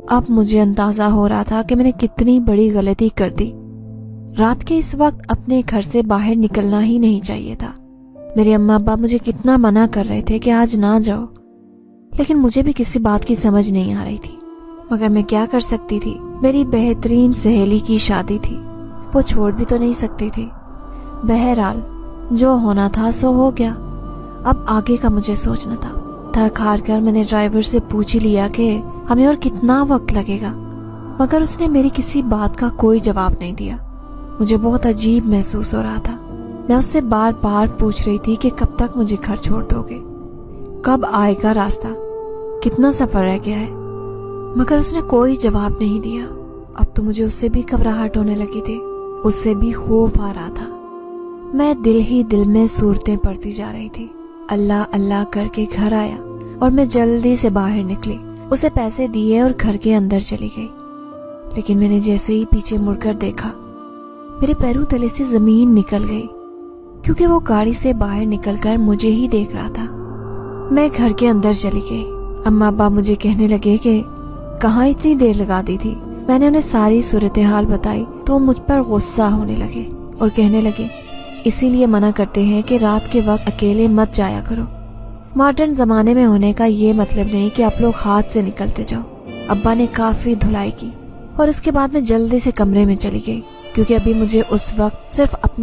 اب مجھے اندازہ ہو رہا تھا کہ میں نے کتنی بڑی غلطی کر دی۔ رات کے اس وقت اپنے گھر سے باہر نکلنا ہی نہیں چاہیے تھا۔ میرے اماں ابا مجھے کتنا منع کر رہے تھے کہ آج نہ جاؤ، لیکن مجھے بھی کسی بات کی سمجھ نہیں آ رہی تھی، مگر میں کیا کر سکتی تھی؟ میری بہترین سہیلی کی شادی تھی، وہ چھوڑ بھی تو نہیں سکتی تھی۔ بہرحال جو ہونا تھا سو ہو گیا، اب آگے کا مجھے سوچنا تھا۔ تھک ہار کر میں نے ڈرائیور سے پوچھ ہی لیا کہ ہمیں اور کتنا وقت لگے گا، مگر اس نے میری کسی بات کا کوئی جواب نہیں دیا۔ مجھے بہت عجیب محسوس ہو رہا تھا۔ میں اس سے بار بار پوچھ رہی تھی کہ کب تک مجھے گھر چھوڑ دو گے، کب آئے گا راستہ، کتنا سفر رہ گیا ہے، مگر اس نے کوئی جواب نہیں دیا۔ اب تو مجھے اس سے بھی گھبراہٹ ہونے لگی تھی، اس سے بھی خوف آ رہا تھا۔ میں دل ہی دل میں صورتیں پڑھتی جا رہی تھی۔ اللہ اللہ کر کے گھر آیا اور میں جلدی سے باہر نکلی، اسے پیسے دیے اور گھر کے اندر چلی گئی۔ لیکن میں نے جیسے ہی پیچھے مڑ کر دیکھا، میرے پیروں تلے سے زمین نکل گئی، کیونکہ وہ گاڑی سے باہر نکل کر مجھے ہی دیکھ رہا تھا۔ میں گھر کے اندر چلی گئی۔ اماں ابا مجھے کہنے لگے کہ کہاں اتنی دیر لگا دی تھی۔ میں نے انہیں ساری صورتحال بتائی تو وہ مجھ پر غصہ ہونے لگے اور کہنے لگے اسی لیے منع کرتے ہیں کہ رات کے وقت اکیلے مت جایا کرو۔ ماڈرن زمانے میں ہونے کا یہ مطلب نہیں کہ آپ لوگ ہاتھ سے نکلتے جاؤ۔ ابا نے کافی دھلائی کی اور اس کے بعد میں جلدی سے کمرے میں چلی گئی، کیونکہ ابھی مجھے اس وقت صرف اپنے